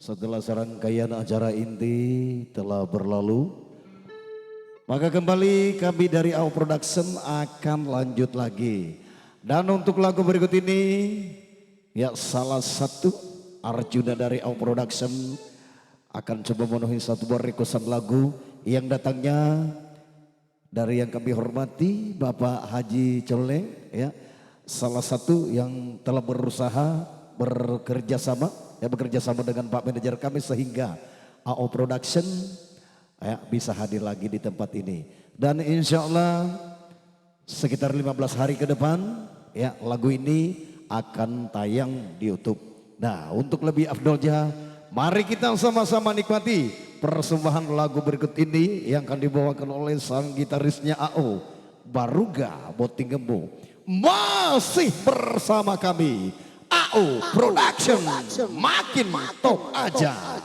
Setelah serangkaian acara inti telah berlalu, maka kembali kami dari AO Production akan lanjut lagi. Dan untuk lagu berikut ini, ya salah satu Arjuna dari AO Production akan coba memenuhi satu buah requestan lagu yang datangnya dari yang kami hormati Bapak Haji Coleng, ya salah satu yang telah berusaha bekerja sama dengan Pak Manajer kami sehingga AO Production ya, bisa hadir lagi di tempat ini. Dan insya Allah sekitar 15 hari ke depan ya lagu ini akan tayang di YouTube. Nah untuk lebih afdolnya mari kita sama-sama nikmati persembahan lagu berikut ini yang akan dibawakan oleh sang gitarisnya AO Baruga Botinggembo. Masih bersama kami AO Production, makin top aja.